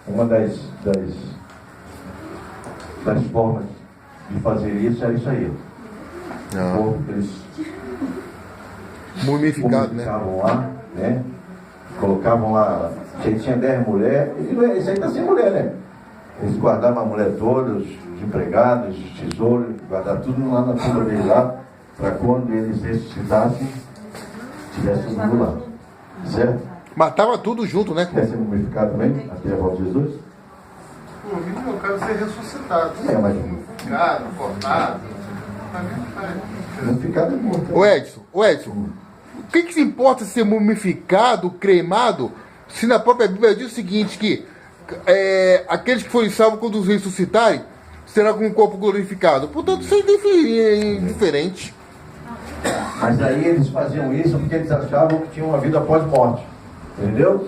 Uma das formas de fazer isso é isso aí. O corpo que eles mumificavam lá, né? Colocavam lá, tinha 10 mulheres, e isso aí está sem mulher, né? Eles guardavam a mulher toda, os empregados, os tesouros, guardavam tudo lá na tumba deles lá, para quando eles ressuscitassem, tivesse tudo lá. Certo? Matava tudo junto, né? Quer ser mumificado também, até a volta de Jesus? Eu quero ser ressuscitado. Mas Mumificado, cortado. mumificado é morto. Ô Edson, o que se importa ser mumificado, cremado, se na própria Bíblia diz o seguinte, que aqueles que forem salvos quando os ressuscitarem, será com um corpo glorificado. Portanto, isso é indiferente. Mas aí eles faziam isso porque eles achavam que tinham uma vida após morte. Entendeu?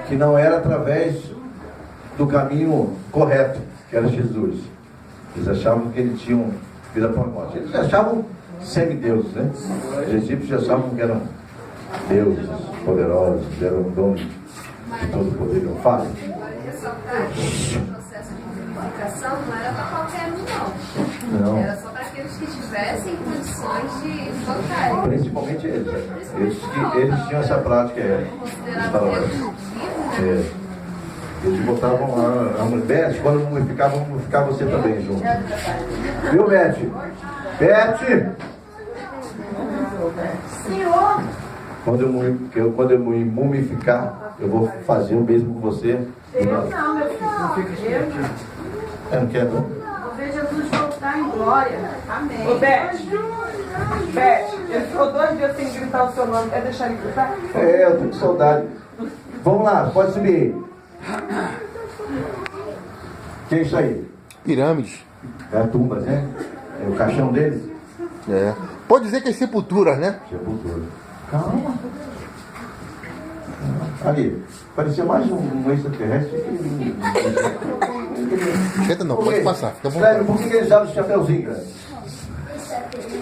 Que não era através do caminho correto, que era Jesus. Eles achavam que eles tinham vida após morte. Eles achavam semideuses, né? Os egípcios achavam que eram deuses poderosos, eram donos de todo o poder. Eu falo. O processo de purificação não era para qualquer um, não. Era só para aqueles que tivessem condições de bancarem. Principalmente eles. Eles tinham essa prática. Eles botavam a mulher, quando mumificavam você também junto. Viu, Beth? Beth! Senhor! Quando eu me mumificar, eu vou fazer o mesmo com você. Eu não, meu filho. Não quer, não? Vou ver Jesus voltar em glória. Amém. Ô, Beth, ele ficou 2 dias sem gritar o seu nome. Quer deixar ele gritar? Eu tô com saudade. Vamos lá, pode subir. Que é isso aí? Pirâmides. É a tumba, né? É o caixão deles? Pode dizer que é sepultura, né? Sepultura. Calma. Ali, parecia mais um extraterrestre que... Senta não, pode passar. Fica bom. Sério, por que eles usavam esse chapeuzinho, cara?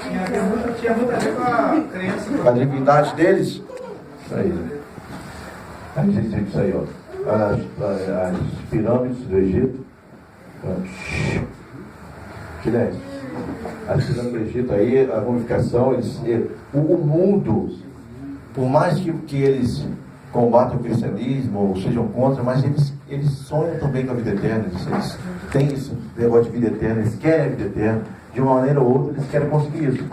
Minha pergunta tinha muito a ver com a crença. A divindade deles? Aí. Aí diz isso aí, ó. As pirâmides do Egito. Silêncio. As pirâmides do Egito aí, a mumificação, o mundo, por mais que eles combatem o cristianismo ou sejam contra, mas eles sonham também com a vida eterna. Eles têm esse negócio de vida eterna, eles querem a vida eterna. De uma maneira ou outra, eles querem conseguir isso.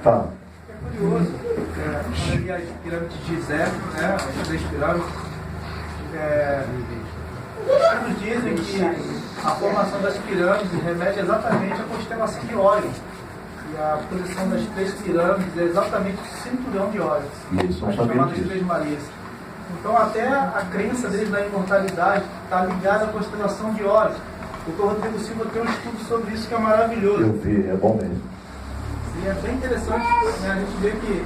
Tá. É curioso, quando eu vi as pirâmides de Gizé, né, as 3 pirâmides, eles dizem que a formação das pirâmides remete exatamente à constelação de Órion. E a posição das 3 pirâmides é exatamente o cinturão de Órion. As chamadas 3 Marias. Então até a crença deles na imortalidade está ligada à constelação de Órion. O Dr. Rodrigo Silva tem um estudo sobre isso que é maravilhoso. Eu vi, é bom mesmo. E é bem interessante, né, a gente vê que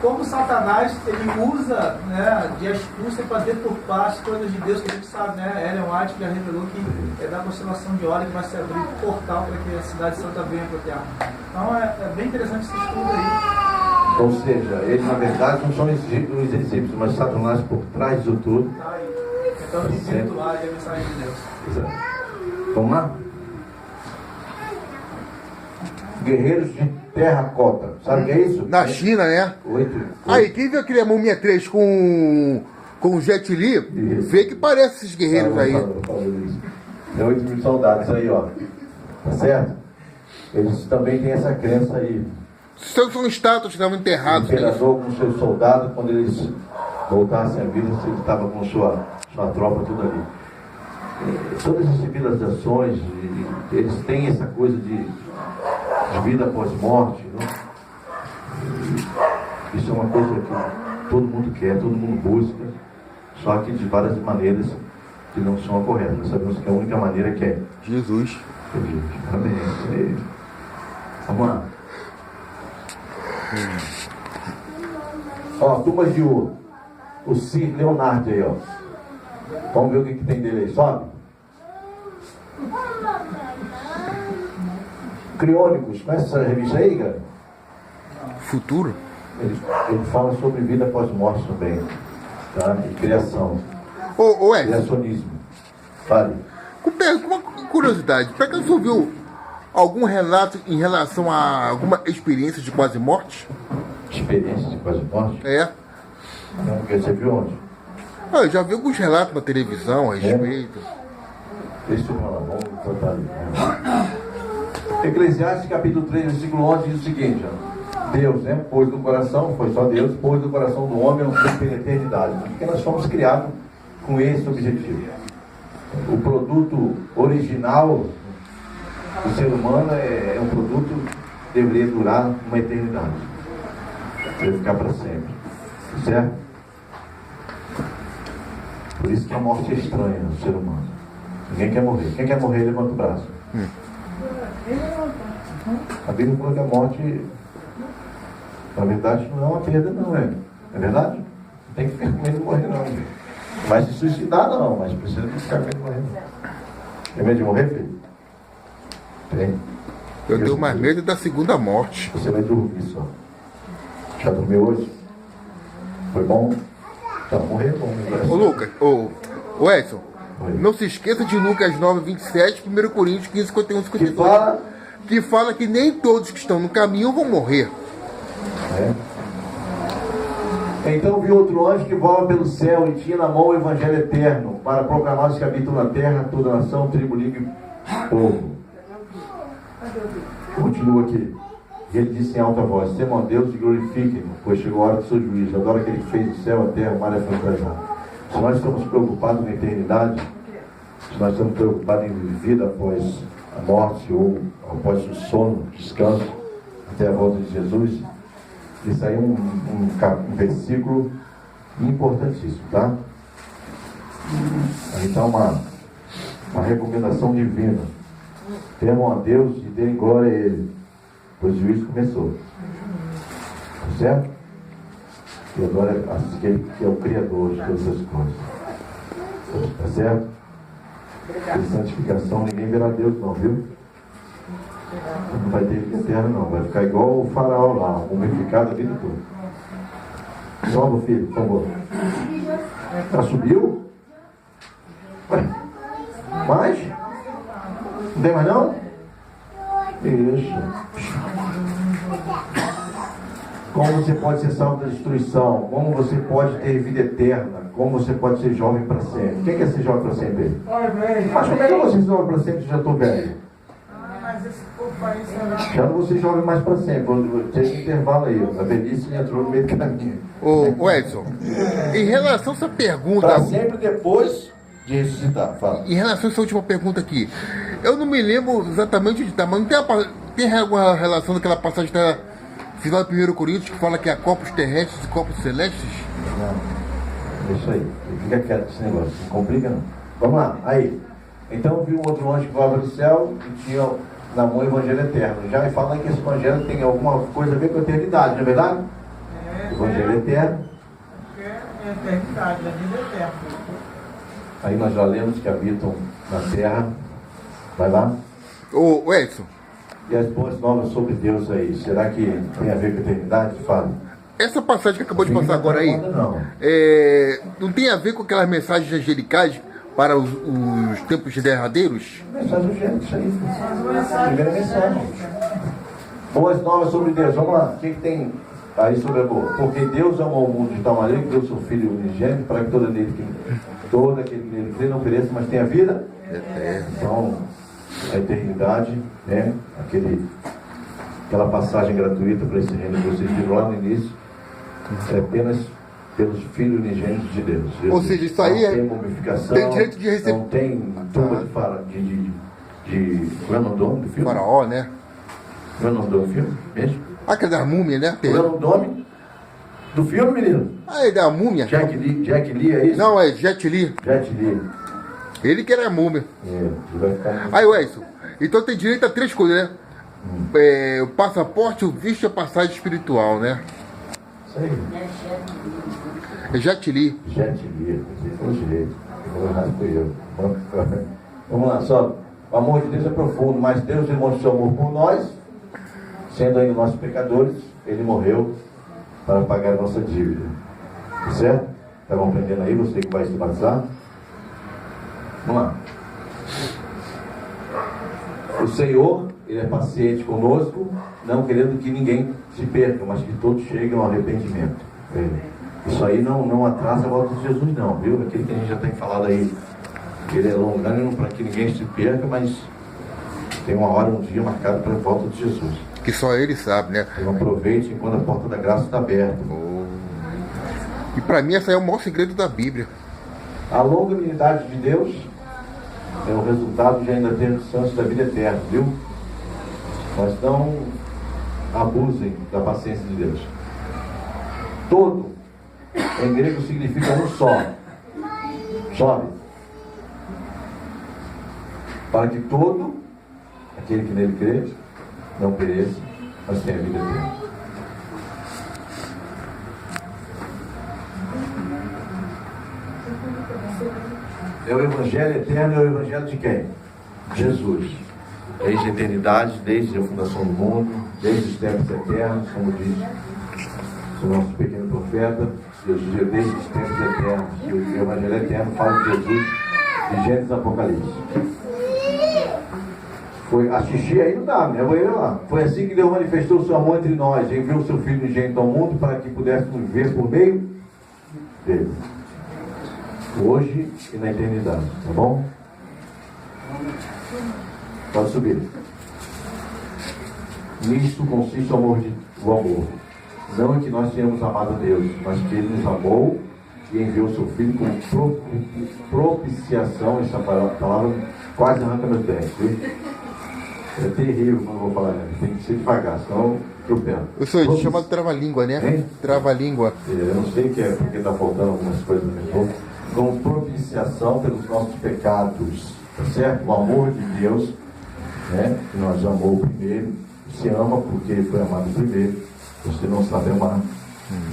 como Satanás ele usa, né, de astúcia para deturpar as coisas de Deus, que a gente sabe, né? Ellen White já revelou que é da constelação de Órion que vai se abrir um portal para que a cidade santa venha para a terra. Então é bem interessante esse estudo aí. Ou seja, eles na verdade não são os egípcios, mas Satanás por trás disso tudo. Tá aí. Então de espiritual é a mensagem de Deus. Exato. Vamos lá? Guerreiros de terracota. Sabe o que é isso? Na China, né? 8. Aí, quem viu aquele Múmia 3 com o Jet Li, vê que parece esses guerreiros aí. É 8 mil soldados aí, ó. Tá certo? Eles também têm essa crença aí. São estátuas que estavam O enterrados. imperador com seus soldados, quando eles voltassem à vida, ele estava com sua tropa tudo ali. Todas as civilizações, eles têm essa coisa de vida após morte, não? Isso é uma coisa que todo mundo quer, todo mundo busca, só que de várias maneiras que não são a correta. Nós sabemos que a única maneira que é Jesus. Amém. Vamos lá. Ó, tumbas de ouro. O Sir Leonardo aí, ó. Vamos ver o que tem dele aí. Sobe. Criônicos. Conhece essa revista aí, cara? Futuro? Ele fala sobre vida após morte também. Tá? E criação. Ô Edson, criacionismo. Fale. com uma curiosidade, para que você ouviu algum relato em relação a alguma experiência de quase morte? Experiência de quase morte? É. Não, porque você viu onde? Eu já vi alguns relatos na televisão a respeito. Deixa eu falar, vamos tratar ali. Eclesiastes capítulo 3, versículo 11 diz o seguinte, ó, Deus, né, pôs no coração, foi só Deus, pôs no coração do homem um fim pela eternidade, porque nós fomos criados com esse objetivo. O produto original do ser humano é um produto que deveria durar uma eternidade, deve ficar para sempre, certo? Por isso que a morte é estranha no ser humano. Ninguém quer morrer. Quem quer morrer, levanta o braço. A Bíblia fala que a morte, na verdade, não é uma perda, não é? É verdade? Não tem que ficar com medo de morrer, não. Mas se suicidar, não. Mas precisa ficar com medo de morrer, não. Tem medo de morrer, filho? Tem. Eu tenho mais medo da segunda morte. Você vai dormir só. Já dormiu hoje? Foi bom? Então, morrer é bom. Ô Lucas, ô Edson, não se esqueça de Lucas 9, 27, 1 Coríntios 15, 51, 52. Que fala que nem todos que estão no caminho vão morrer. Então vi outro anjo que voava pelo céu e tinha na mão o evangelho eterno para proclamar os que habitam na terra, toda nação, tribo, língua e povo. Continua aqui. E ele disse em alta voz: temam a Deus e glorifiquem-no, pois chegou a hora do seu juízo. Adora aquele que fez o céu, a terra, o mar e a fantasia. Se nós estamos preocupados na eternidade, se nós estamos preocupados em vida após a morte ou após o sono, descanso, até a volta de Jesus, isso aí é um versículo importantíssimo, tá? Aí está uma recomendação divina. Temam a Deus e deem glória a Ele, pois o juízo começou. Tá certo? E agora aquele que é o Criador de todas as coisas. Tá certo? Sem santificação ninguém verá Deus não, viu? Não vai ter vida eterna não. Vai ficar igual o faraó lá, mumificado a vida toda. Sobe, filho, por favor. Já subiu? Ué? Mais? Não tem mais não? Isso. Como você pode ser salvo da destruição? Como você pode ter vida eterna? Como você pode ser jovem para sempre? Quem quer ser jovem para sempre? Mas como é que eu vou ser jovem para sempre se já estou velho? Já não vou ser jovem mais para sempre. Tem um intervalo aí. A velhice entrou no meio do caminho. Ô Edson, em relação a essa pergunta... Para sempre depois de ressuscitar. Fala. Em relação a essa última pergunta aqui, eu não me lembro exatamente de tamanho. Tem alguma relação daquela passagem da final do 1 Coríntios que fala que há corpos terrestres e corpos celestes? Não. É isso aí. Fica quieto esse negócio. Não complica não. Vamos lá. Aí. Então viu um outro anjo que voava do céu e tinha na mão o evangelho eterno. Já me fala que esse evangelho tem alguma coisa a ver com a eternidade, não é verdade? Evangelho eterno. É eternidade, a vida eterna. Aí nós já lemos que habitam na terra. Vai lá. Ô Edson, E as boas novas sobre Deus aí, será que tem a ver com a eternidade? Fala. essa passagem que acabou de passar agora aí, não tem a ver com aquelas mensagens angelicais para os tempos derradeiros? Mensagem urgente, isso aí. Primeira mensagem. Boas novas sobre Deus. Vamos lá. O que tem aí sobre a boa? Porque Deus amou o mundo de tal maneira que deu seu Filho unigênito para que todo aquele que nele crê não pereça, mas tenha vida eterna. Então, a eternidade, né? Aquela passagem gratuita para esse reino que vocês viram lá no início, é apenas pelos filhos unigênitos de Deus. Jesus. Ou seja, isso aí não tem mumificação, tem direito de receber. Não tem turma de qual é o nome do filme? Faraó, né? Qual é o nome do filme mesmo? Aquela da múmia, né? Qual é o nome do filme, menino? Ah, é da múmia? Jack Lee, é isso? Não, é Jet Li. Jet Li. Ele que era a múmia. Ele vai ficar... Aí, Edson, então tem direito a 3 coisas, né? O passaporte, o visto e a passagem espiritual, né? Isso aí. É Jet Li. Jet Li, você falou direito. Vamos lá, só. O amor de Deus é profundo, mas Deus demonstrou seu amor por nós, sendo ainda nossos pecadores, Ele morreu para pagar a nossa dívida. Certo? Está compreendendo aí, você que vai se batizar? Vamos lá. O Senhor, Ele é paciente conosco, não querendo que ninguém se perca, mas que todos cheguem ao arrependimento. Isso aí não atrasa a volta de Jesus não, viu? Aquilo que a gente já tem falado aí. Ele é longânimo para que ninguém se perca, mas tem uma hora, um dia marcado para a volta de Jesus. Que só Ele sabe, né? Então aproveite enquanto a porta da graça está aberta. E para mim, esse é o maior segredo da Bíblia. A longanimidade de Deus é o resultado de ainda ter santos da vida eterna, viu? Mas não abusem da paciência de Deus. Todo, em grego, significa um só. Sobe. Para que todo, aquele que nele crê, não pereça, mas tenha vida eterna. É o Evangelho eterno, é o Evangelho de quem? Jesus. Desde a eternidade, desde a fundação do mundo, desde os tempos eternos, como diz o nosso pequeno profeta, Deus dizia desde os tempos eternos, que o Evangelho eterno fala de Jesus, de Gênesis e Apocalipse. Foi assistir aí não dá, né? Vou ir lá. Foi assim que Deus manifestou o seu amor entre nós, enviou o seu Filho unigênito ao mundo para que pudéssemos ver por meio dele. Hoje e na eternidade, tá bom? Pode subir. Nisto consiste o amor. Não é que nós tenhamos amado a Deus, mas que Ele nos amou e enviou o seu Filho como propiciação. Essa palavra quase arranca meus dentes, viu? É terrível quando eu vou falar, né? Tem que ser devagar, senão eu pego. Eu sou chamado trava-língua, né? Hein? Trava-língua. Eu não sei o que é, porque está faltando algumas coisas no meu corpo. Como propiciação pelos nossos pecados, tá certo? O amor de Deus, né? Que nós amou primeiro, se ama porque Ele foi amado primeiro. Você não sabe amar,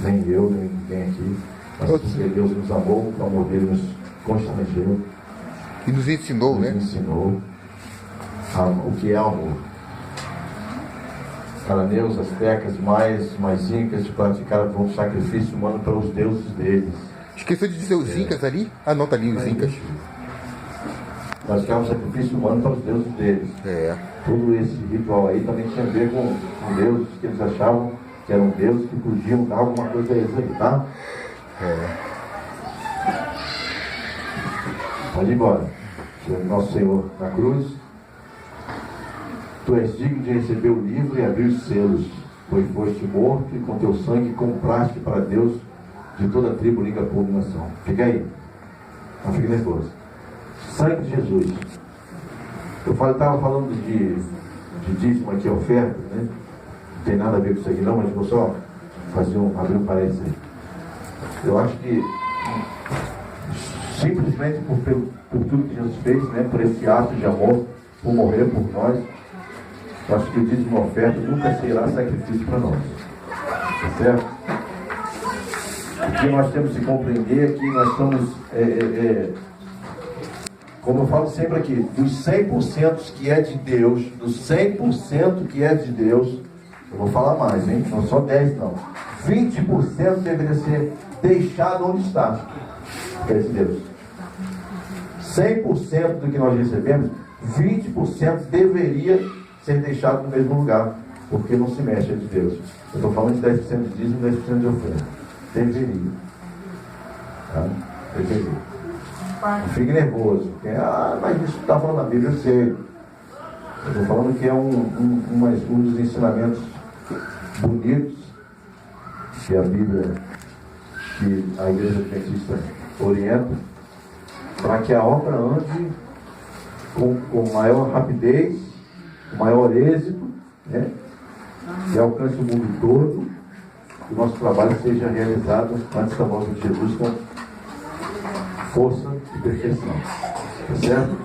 nem eu, nem ninguém aqui. Mas porque Deus nos amou, o amor dele nos constrangeu. E nos ensinou, nos né? ensinou o que é amor. Cananeus, astecas, mais incas praticaram um sacrifício humano para os deuses deles. Esqueceu de dizer os incas ali? Ah, não, tá ali os incas. Praticavam um sacrifício humano para os deuses deles. É. Todo esse ritual aí também tinha a ver com deuses que eles achavam que eram deuses que podiam dar alguma coisa a eles aí, tá? Pode ir embora. Nosso Senhor na cruz. Tu és digno de receber o livro e abrir os selos, pois foste morto e com teu sangue compraste para Deus de toda a tribo, língua, povo e nação. Fica aí. Não fique nervoso. Sangue de Jesus. Eu estava falando de dízimo aqui, oferta, né? Não tem nada a ver com isso aqui não, mas vou só abrir um parênteses aí. Eu acho que simplesmente por tudo que Jesus fez, né? Por esse ato de amor, por morrer por nós, eu acho que o dízimo oferta nunca será sacrifício para nós. Tá certo? O que nós temos que compreender é que nós estamos, como eu falo sempre aqui, dos 100% que é de Deus, dos 100% que é de Deus, eu vou falar mais, hein? Não só 10 não. 20% deveria ser deixado onde está. Que é de Deus. 100% do que nós recebemos, 20% deveria ser deixado no mesmo lugar, porque não se mexe, é de Deus. Eu estou falando de 10% de dízimo e 10% de oferta. Deveria. Tá? Deveria. Não fique nervoso. Porque, mas isso está falando na Bíblia, eu sei. Eu estou falando que é um dos ensinamentos bonitos que a Bíblia, que a Igreja Adventista orienta, para que a obra ande com maior rapidez, com maior êxito, né? E alcance o mundo todo, que o nosso trabalho seja realizado antes da volta de Jesus com força e perfeição. Tá certo?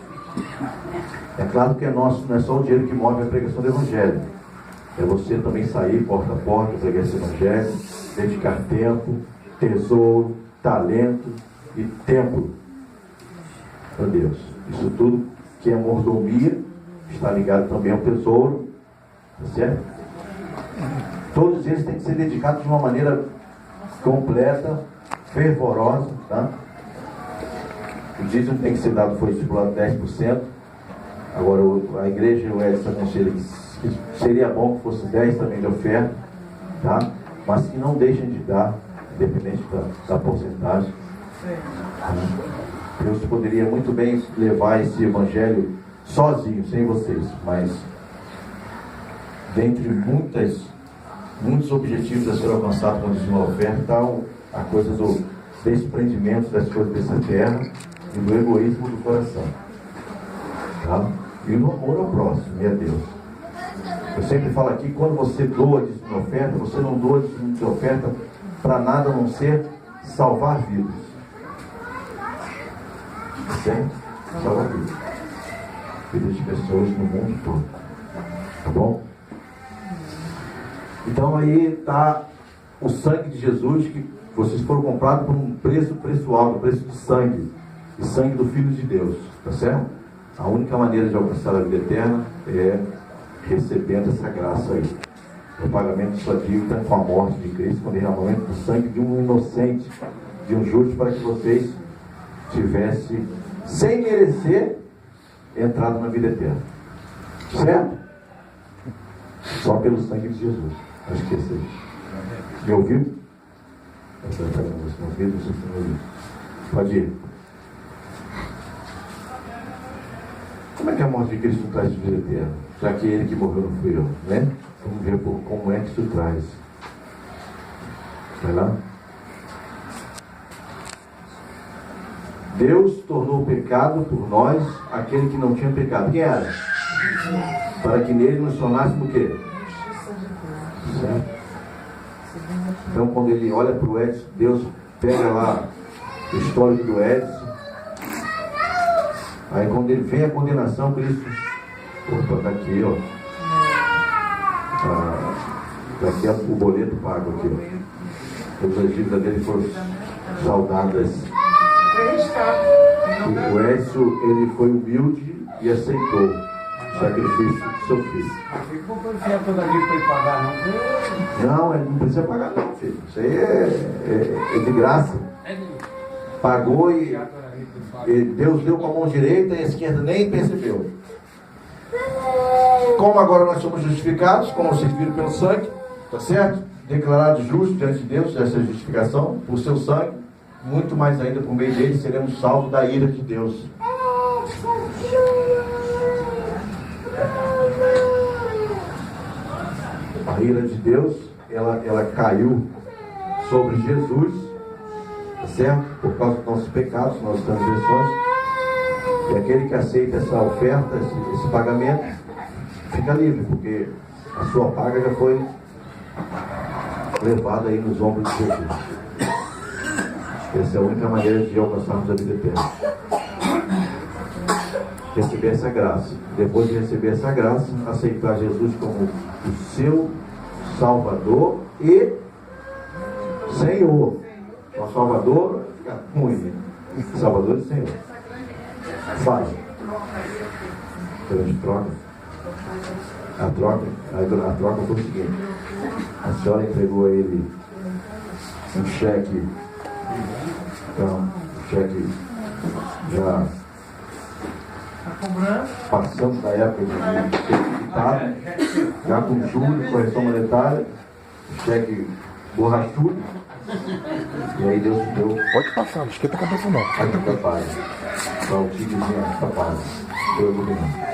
É claro que é nosso, não é só o dinheiro que move a pregação do Evangelho. É você também sair porta a porta, pregar esse Evangelho, dedicar tempo, tesouro, talento e tempo para Deus. Isso tudo que é mordomia está ligado também ao tesouro, tá certo? Todos eles têm que ser dedicados de uma maneira completa, fervorosa, tá? O dízimo tem que ser dado, foi estipulado 10%. Agora a igreja e o Edson aconselham que seria bom que fosse 10% também de oferta, tá? Mas que não deixem de dar, independente da porcentagem. Deus poderia muito bem levar esse evangelho sozinho, sem vocês, mas dentre muitos objetivos a ser alcançados com a oferta, está a coisa do desprendimento das coisas dessa terra e do egoísmo do coração, tá? E no amor ao próximo e a Deus. Eu sempre falo aqui, quando você doa de oferta, você não doa de oferta para nada a não ser salvar vidas. Certo? Salvar vidas. Vidas de pessoas no mundo todo. Tá bom? Então aí está o sangue de Jesus, que vocês foram comprados por um preço alto, preço de sangue do Filho de Deus, tá certo? A única maneira de alcançar a vida eterna é recebendo essa graça aí, o pagamento de sua dívida com a morte de Cristo, com o derramamento do sangue de um inocente, de um justo, para que vocês tivessem, sem merecer, entrado na vida eterna, certo? Só pelo sangue de Jesus. Acho que esse aí. Me ouviu? Pode ir. Como é que a morte de Cristo traz de vida eterna? Já que ele que morreu não fui eu, né? Vamos ver como é que isso traz. Vai lá. Deus tornou pecado por nós aquele que não tinha pecado. Quem era? Para que nele nos tornássemos o quê? Certo? Então, quando ele olha para o Edson, Deus pega lá o histórico do Edson. Aí, quando ele vem a condenação, Cristo, opa, está aqui, ó. Está aqui o boleto pago aqui, ó. Todas as dívidas dele foram saldadas. O Edson, ele foi humilde e aceitou o sacrifício do seu filho. Não, ele não precisa pagar não, filho. Isso aí é de graça. Pagou e Deus deu com a mão direita e a esquerda nem percebeu. Como agora nós somos justificados, como vocês viram pelo sangue, tá certo? Declarados justos diante de Deus, essa justificação, por seu sangue, muito mais ainda por meio dele seremos salvos da ira de Deus. A ira de Deus, ela caiu sobre Jesus, tá certo? Por causa dos nossos pecados, nossas transgressões. E aquele que aceita essa oferta, esse pagamento, fica livre, porque a sua paga já foi levada aí nos ombros de Jesus. Essa é a única maneira de alcançarmos a vida eterna. Receber essa graça. Depois de receber essa graça, aceitar Jesus como o seu Salvador e Senhor. O Salvador fica ruim, né? Salvador e Senhor. Faz. Pela troca. A troca foi o seguinte: a senhora entregou a ele um cheque. Então, o cheque já passando da época de certificado, já com juros, correção monetária, cheque borrachudo, e aí Deus deu. Pode passar, não esquenta a cabeça não. Aqui capaz. Para o tigrezinho capaz. Deus dominando.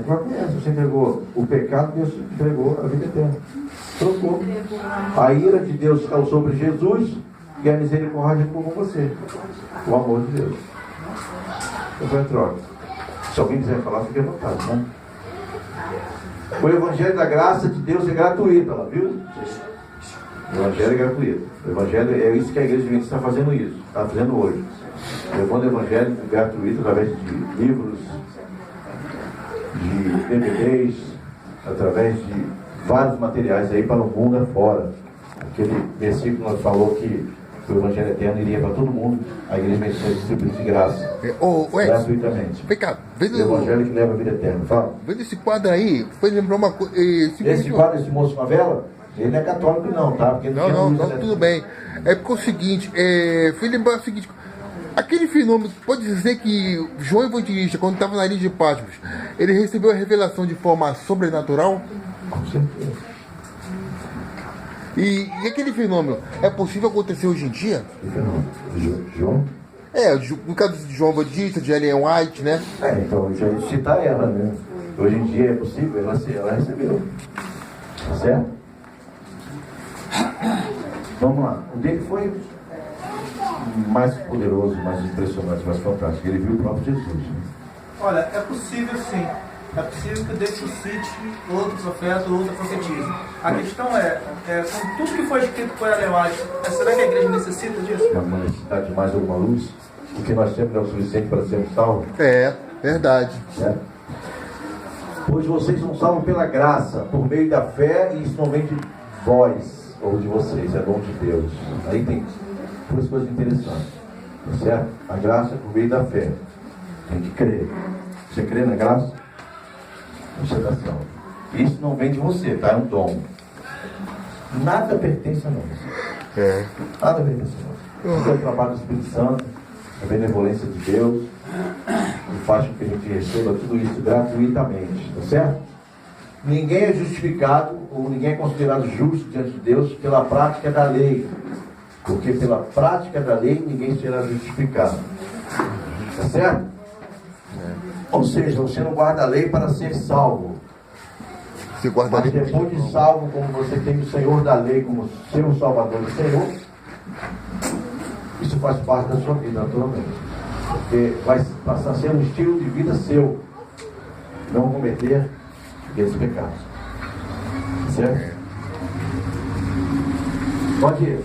Já conhece, você entregou o pecado, Deus entregou a vida eterna. Trocou. A ira de Deus caiu sobre Jesus e a misericórdia com você. O amor de Deus. Então, troca. Se alguém quiser falar, fique à vontade, né? O Evangelho da Graça de Deus é gratuito, ela viu? O Evangelho é gratuito. O Evangelho é isso que a igreja está fazendo isso, está fazendo hoje. Levando o Evangelho gratuito através de livros, de DVDs, através de vários materiais aí para o mundo afora. Aquele versículo nós falou que o Evangelho Eterno iria para todo mundo, a igreja vai ser distribuída de graça, gratuitamente. Vem cá, o Evangelho que leva a vida eterna. Fala. Vendo esse quadro aí, foi lembrar uma coisa. Esse quadro, esse moço favela, ele não é católico não, tá? Porque não, tudo bem. É porque é o seguinte, foi lembrar o seguinte, Aquele fenômeno, pode dizer que João Evangelista, quando estava na ilha de Patmos, ele recebeu a revelação de forma sobrenatural? Com certeza. E aquele fenômeno, é possível acontecer hoje em dia? Que fenômeno? João? No caso de João Evangelista, de Ellen White, né? Então eu já ia citar ela, né? Hoje em dia é possível, ela recebeu. Tá certo? Vamos lá. O dele foi mais poderoso, mais impressionante, mais fantástico. Ele viu o próprio Jesus. Né? Olha, é possível sim. É possível que Deus suscite outro profeta ou outra profetisa. A questão com tudo que foi escrito por Ellen White, será que a igreja necessita disso? É uma necessidade de mais alguma luz? Porque nós temos é o suficiente para sermos salvos. É, verdade. Certo? Pois vocês são salvos pela graça, por meio da fé, e isso não vem de vós ou de vocês, é dom de Deus. Aí tem duas coisas interessantes. Tá certo? A graça é por meio da fé. Tem que crer. Você crê na graça? Você está salvo. Isso não vem de você, tá? É um dom. Nada pertence a nós. Nada pertence a nós. Isso é o trabalho do Espírito Santo, a benevolência de Deus, que faz com que a gente receba tudo isso gratuitamente, tá certo? Ninguém é justificado ou ninguém é considerado justo diante de Deus pela prática da lei, porque pela prática da lei ninguém será justificado, tá certo? Ou seja, você não guarda a lei para ser salvo, mas depois de salvo, como você tem o Senhor da lei como seu Salvador e Senhor, isso faz parte da sua vida, naturalmente. Porque vai passar a ser um estilo de vida seu. Não cometer esses pecados. Certo? Pode ir.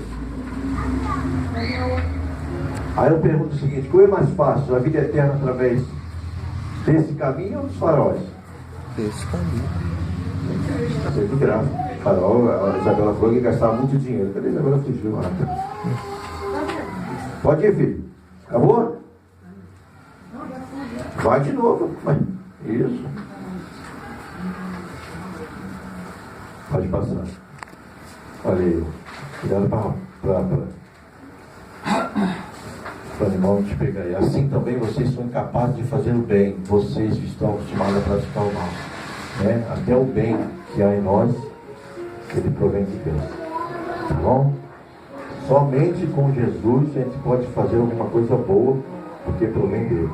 Aí eu pergunto o seguinte: qual é mais fácil? A vida eterna através desse caminho ou dos faróis? Desse caminho. Isso é de graça. Farol, a Isabela falou que gastava muito dinheiro. Cadê a Isabela? Fugiu. Pode ir, filho. Acabou? Vai de novo. Isso. Pode passar. Olha aí. Cuidado para o animal não te pegar aí. Assim também vocês são incapazes de fazer o bem. Vocês que estão acostumados a praticar o mal. Né? Até o bem que há em nós, ele provém de Deus. Tá bom? Somente com Jesus a gente pode fazer alguma coisa boa, porque provém dele.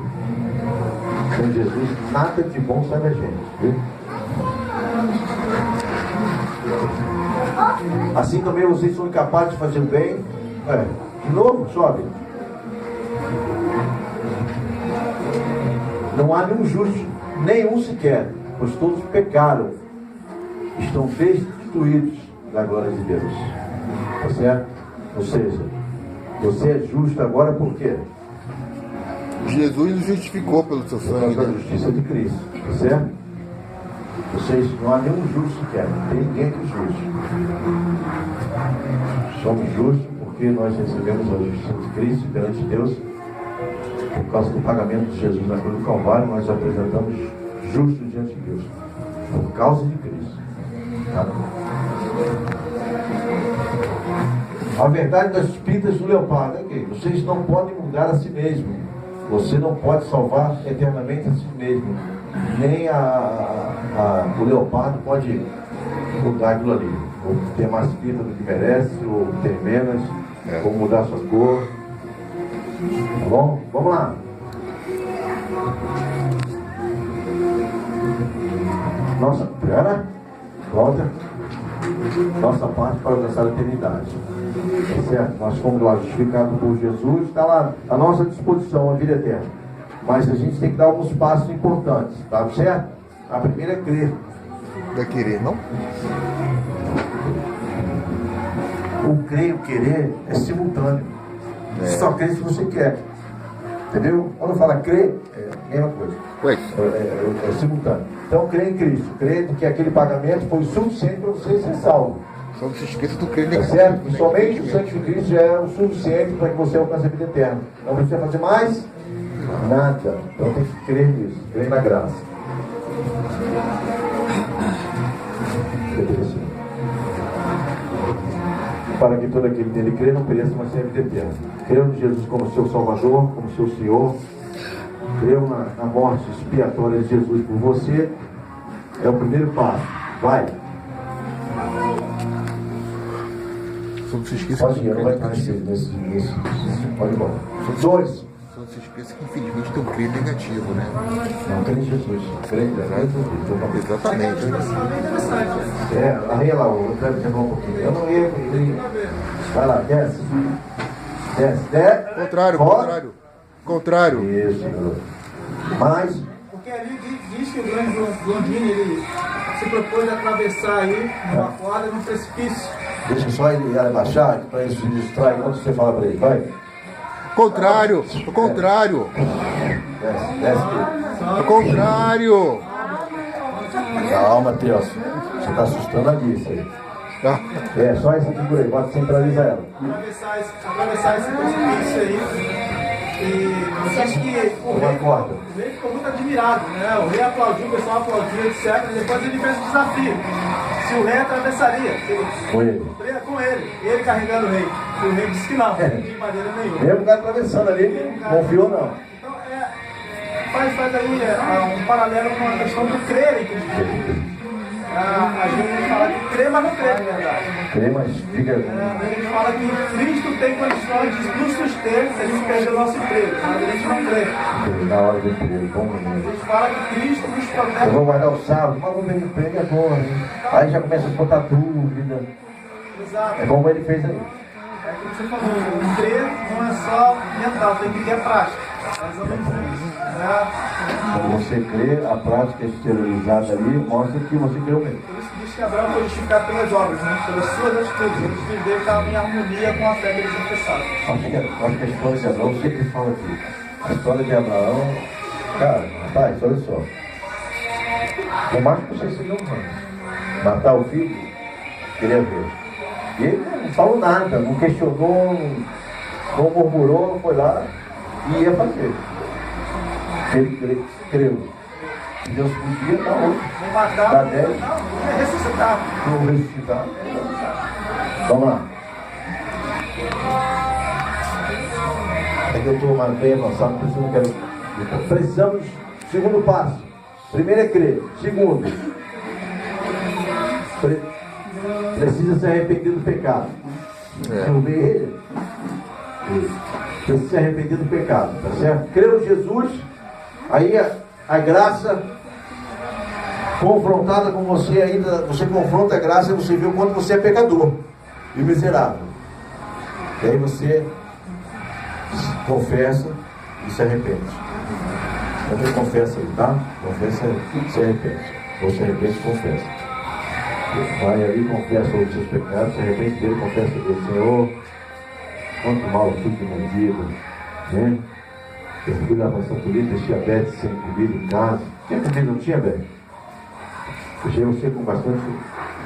Com Jesus nada de bom sai da gente, viu? Assim também vocês são incapazes de fazer o bem. De novo, sobe. Não há nenhum justo, nenhum sequer, pois todos pecaram, estão destituídos da glória de Deus. Tá certo? Ou seja, você é justo agora por quê? Jesus nos justificou pelo seu sangue. Pela justiça de Cristo. Tá certo? Vocês, não há nenhum justo sequer, não tem ninguém que justo. Somos justos porque nós recebemos a justiça de Cristo perante Deus. Por causa do pagamento de Jesus na cruz do Calvário, nós apresentamos justos diante de Deus. Por causa de Cristo. Tá? A verdade das pintas do leopardo é que vocês não podem mudar a si mesmo. Você não pode salvar eternamente a si mesmo. Nem o leopardo pode mudar aquilo ali. Ou ter mais pinta do que merece, ou ter menos, ou mudar sua cor. Tá bom? Vamos lá. Nossa, pera. Volta. Nossa parte para alcançar a eternidade. É certo? Nós fomos lá justificados por Jesus, está lá à nossa disposição a vida eterna. Mas a gente tem que dar alguns passos importantes, tá certo? A primeira é crer. Vai querer, não? O crer e o querer é simultâneo. Você só crê se você quer. Entendeu? Quando fala crer, é a mesma coisa. É simultâneo. Então, crê em Cristo. Crê que aquele pagamento foi suficiente para você ser salvo. Só não se esqueça do crer Tá certo? E somente o sangue de Cristo já é o suficiente para que você alcance a vida eterna. Não precisa fazer mais nada. Então tem que crer nisso. Crer na graça. para que todo aquele nele crê não pereça, mas tenha vida eterna. Creu em Jesus como seu Salvador, como seu Senhor. Creu na morte expiatória de Jesus por você. É o primeiro passo. Vai. Só não se esqueça Pode ir, não vai cair nesse. Pode ir embora. 2. Só não se esqueça que infelizmente tem um crê negativo, né? Não, crê em Jesus. Crê em Jesus. Exatamente. Arreia lá, o Cleber quebrou um pouquinho. Eu não ia. Vai lá, desce. Desce. Contrário. Isso. Mais. Porque ali diz que o grande Blondini, ele se propôs a atravessar aí numa corda, num precipício. Deixa só ele abaixar, para ele se distrair quando você fala para ele. Vai. Contrário. Desce, aqui. Contrário. Calma, Teos. Você está assustando ali, isso aí. Tá. Só essa figura aí, pode centralizar ela. Atravessar esse precipício aí. E diz que o rei ficou muito admirado, né? O rei aplaudiu, o pessoal aplaudiu, etc. E depois ele fez um desafio. Se o rei atravessaria. Com ele. Com ele carregando o rei. E o rei disse que não, de maneira nenhuma. Mesmo o cara atravessando ali, confiou não. Então, faz aí um paralelo com a questão do crer, inclusive. A gente fala que crê, mas não crê, na verdade. Crê, mas fica. A gente fala que Cristo tem condições de nos suster se a gente perder o nosso emprego, mas a gente não crê. Na hora do emprego, bom A menino. gente fala que Cristo nos protege. Eu vou guardar o sábado, mas vou ver o emprego agora. Hein? Aí já começa a botar dúvida. Exato. É como ele fez aí. É como você falou, o crer não é só mental, tem que ter a prática. Mais ou menos isso. Quando você crê, a prática exteriorizada ali mostra que você creu mesmo. Por isso que diz que Abraão foi justificado pelas obras, né? Pelas suas atitudes. Eles viveram estavam em harmonia com a fé que eles confessaram. Acho que a história de Abraão sempre fala aqui. A história de Abraão, cara, rapaz, olha só. Por mais que você seja humano, matar o filho, queria ver. E ele não falou nada, não questionou, não murmurou, foi lá e ia fazer. Ele creu. Deus podia dar outro. Não matar, Dá 10. não ressuscitar. Não ressuscitar. Vamos lá. É que eu estou bem avançado, por isso eu não quero. Precisamos, segundo passo. Primeiro é crer. Segundo, precisa se arrepender do pecado. Não vê ele? Precisa se arrepender do pecado, tá certo? Creu em Jesus. Aí a graça confrontada com você ainda, você confronta a graça e você vê o quanto você é pecador e miserável. E aí você confessa e se arrepende. Então confessa aí, tá? Confessa e se arrepende. Ou se arrepende e confessa. Vai ali, confessa os seus pecados, se arrepende dele, confessa dele, Senhor, quanto mal eu fui de minha vida, né? Eu fui lá para São Felipe, deixei a Beth sem comida em casa. Tinha comida, não tinha, Beth? Deixei você com bastante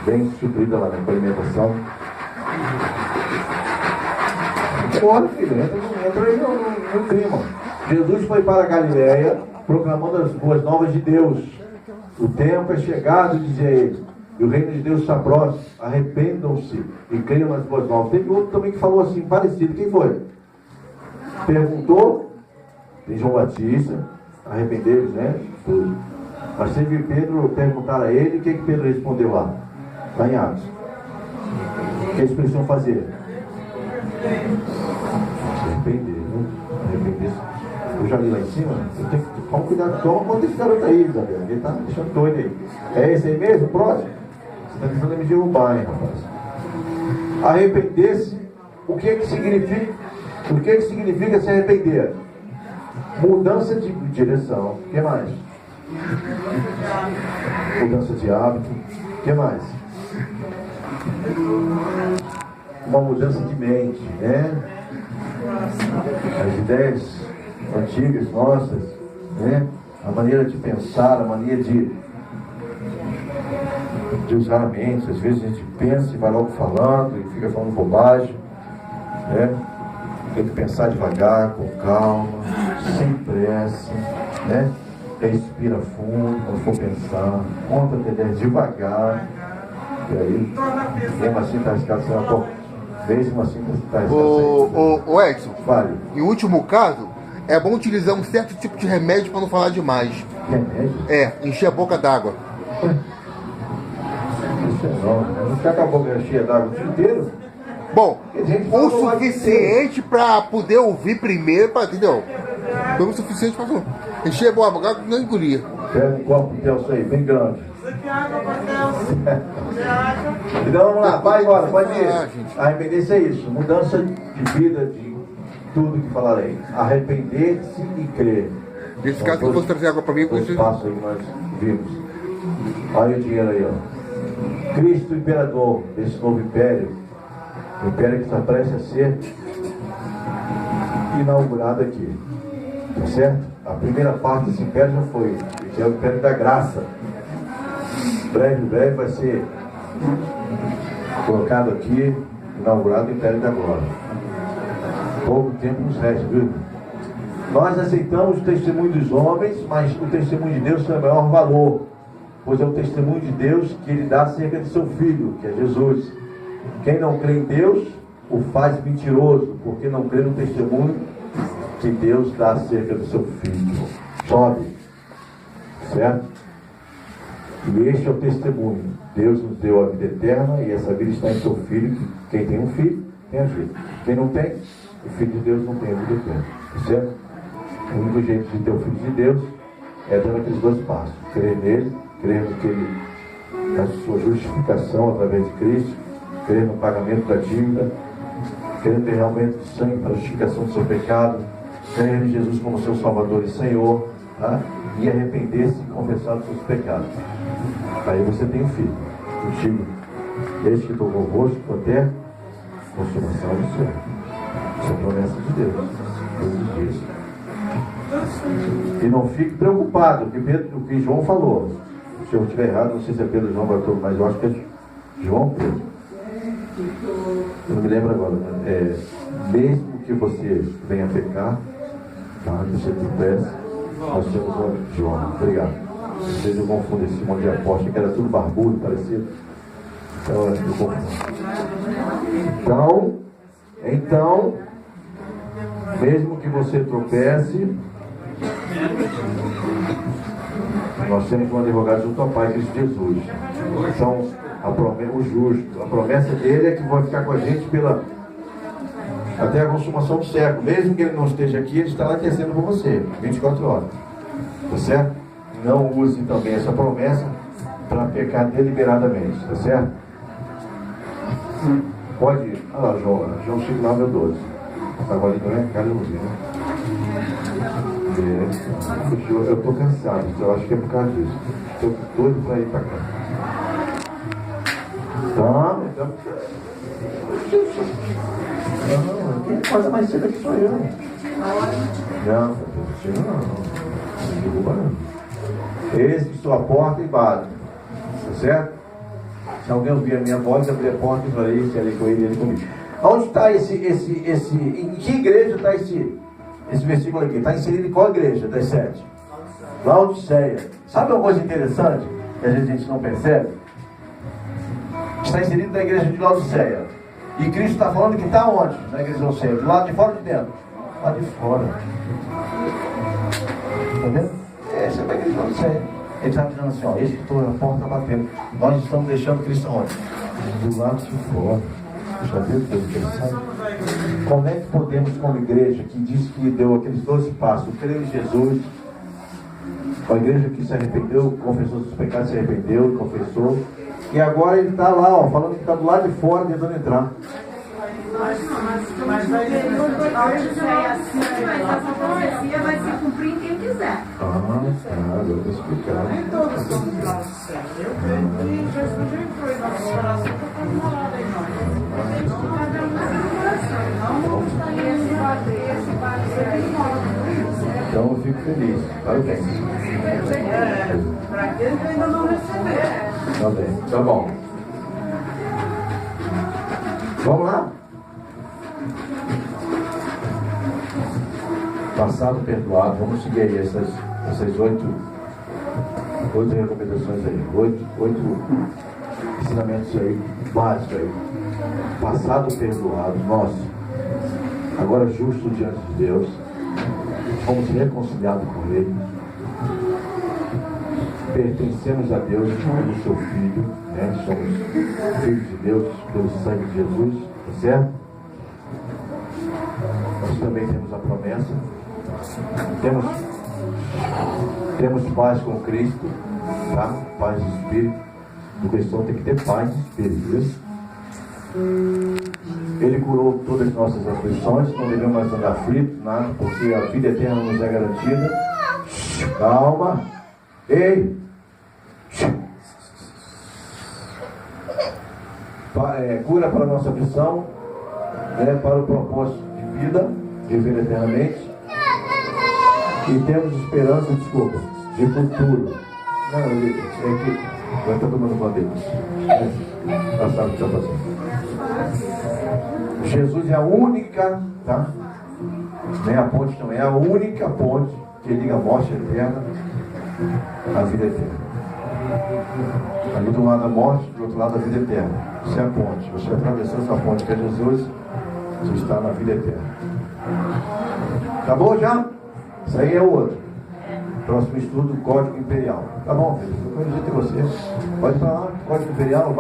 bem suprida lá na alimentação. Bora, filho, entra aí no clima. Jesus foi para a Galileia proclamando as boas novas de Deus. O tempo é chegado, dizia ele, e o reino de Deus está próximo. Arrependam-se e creiam nas boas novas. Teve outro também que falou assim, parecido. Quem foi? Perguntou. Tem João Batista, arrependeu-se, né? Tudo. Mas teve Pedro perguntar a ele, o que Pedro respondeu lá? Lá em Atos. Que a expressão fazer? Se arrepender, né? Arrepender-se. Eu já li lá em cima, eu tenho que tomar cuidado, toma conta desse garoto aí, Isabel. Ele tá me deixando doido aí. É esse aí mesmo, o próximo? Você está tentando me derrubar, hein, rapaz? Arrepender-se, o que que significa? O que que significa se arrepender? Mudança de direção. O que mais? Mudança de hábito. O que mais? Uma mudança de mente, né? As ideias antigas nossas, né? A maneira de pensar, a maneira de usar a mente. Às vezes a gente pensa e vai logo falando e fica falando bobagem, né? Tem que pensar devagar, com calma, sem pressa, né? Respira fundo quando for pensar, conta até 10 devagar, e aí, mesmo assim está arriscado ser uma Mesmo assim, você está Ô Edson, Fale. em último caso, é bom utilizar um certo tipo de remédio para não falar demais. Remédio? Encher a boca d'água. Não ficar com a boca cheia d'água o dia inteiro? Bom, Gente, o fala suficiente para poder ouvir primeiro, entendeu? Foi o suficiente para encher a boca, não engolir. Pega um copo de Telso aí, bem grande. Então vamos lá, vai agora, pode ir. Arrepender-se é isso, mudança de vida, de tudo que falarei. Arrepender-se e crer. Nesse caso, eu posso trazer água para mim, os passos aí que nós vimos. Olha o dinheiro aí, ó. Cristo, imperador desse novo império, o império que está prestes a ser inaugurado aqui. Tá certo? A primeira parte desse império já foi, que é o império da graça. Breve vai ser colocado aqui, inaugurado o império da glória. Pouco tempo nos resta, viu? Nós aceitamos o testemunho dos homens, mas o testemunho de Deus tem o maior valor, pois é o testemunho de Deus que ele dá acerca de seu Filho, que é Jesus. Quem não crê em Deus, o faz mentiroso, porque não crê no testemunho que Deus dá acerca do seu Filho. Sobe. Certo? E este é o testemunho. Deus nos deu a vida eterna e essa vida está em seu Filho. Quem tem um filho, tem a vida. Quem não tem, o Filho de Deus não tem a vida eterna. Certo? O único jeito de ter o Filho de Deus é dando aqueles dois passos. Crer nele, crer no que ele, na sua justificação através de Cristo, crer no pagamento da dívida, crer no derramamento de sangue para a justificação do seu pecado, crer em Jesus como seu Salvador e Senhor, tá? E arrepender-se e confessar os seus pecados. Aí você tem um filho, contigo, desde que estou convosco até a consumação do céu. Isso é promessa de Deus, todos os dias. E não fique preocupado, o que João falou. Se eu estiver errado, não sei se é Pedro, João, mas eu acho que é João Pedro. Eu não me lembro agora. Mesmo que você venha pecar, tá? Que você tropece, nós temos o João. Obrigado. Vocês não confundem esse monte de apóstolo, que era tudo barbudo, parecido. Então, eu confundo. Então, mesmo que você tropece, nós temos um advogado junto ao Pai, Cristo Jesus. Então, o justo, a promessa dele é que vai ficar com a gente até a consumação do século. Mesmo que ele não esteja aqui, ele está lá intercedendo por você, 24 horas. Tá certo? Não use também essa promessa para pecar deliberadamente, tá certo? Pode ir. Olha lá, João 5:9-12. Agora ali também, cara, eu não vi, né? Eu estou cansado, eu acho que é por causa disso. Estou doido para ir para cá. Então. Quem faz mais cedo aqui sou eu. Não derruba não. Esse que estou à porta e bato. Tá certo? Se alguém ouvir a minha voz, abrir a porta e falei, se ele com ele, ele comigo. Onde está em que igreja está esse versículo aqui? Está inserido em qual igreja das 7? Laodiceia. Sabe uma coisa interessante que a gente não percebe? Está inserido na igreja de Laodiceia. E Cristo está falando que está onde? Na igreja de Laodiceia? Do lado de fora ou de dentro? Lá de fora. Está vendo? Essa é a igreja de Laodiceia. Ele está dizendo assim, ó, esse que estou na porta batendo. Nós estamos deixando Cristo onde? Do lado de fora. Já viu que interessante? Como é que podemos, como igreja, que diz que deu aqueles 12 passos, crer em Jesus, a igreja que se arrependeu, confessou seus pecados, se arrependeu, confessou, e agora ele está lá, ó, falando que está do lado de fora, tentando entrar. Mas essa profecia vai se cumprir em quem quiser. Eu vou explicar. Nem todos somos lá do céu. Eu creio que Jesus já entrou em nosso coração para morar em nós. Então eu fico feliz. Parabéns. Para aqueles que ainda não receberam. Tá bem. Tá bom. Vamos lá? Passado, perdoado. Vamos seguir aí essas 8 recomendações aí. 8 ensinamentos aí, básicos aí. passado perdoado, nosso, agora justo diante de Deus, fomos reconciliados com Ele, pertencemos a Deus como seu Filho, né? Somos filhos de Deus pelo sangue de Jesus, tá certo? Nós também temos a promessa, temos paz com Cristo, tá? Paz de Espírito. A questão tem que ter paz de Espírito, isso? Ele curou todas as nossas aflições, não devemos mais andar aflitos, nada, porque a vida eterna nos é garantida. Calma. Ei! Cura para a nossa missão, para o propósito de vida, viver eternamente. E temos esperança, desculpa, de futuro. Não, ele é que vai estar tomando uma deles. Ela sabe o que está fazendo. Jesus é a única, tá? Nem a ponte não, é a única ponte que liga a morte eterna à vida eterna. Ali do lado a morte, do outro lado a vida eterna. Isso é a ponte. Você atravessou essa ponte que é Jesus, você está na vida eterna. Acabou já? Isso aí é o outro. Próximo estudo, Código Imperial. Tá bom, filho? Eu acredito em você. Pode falar, Código Imperial.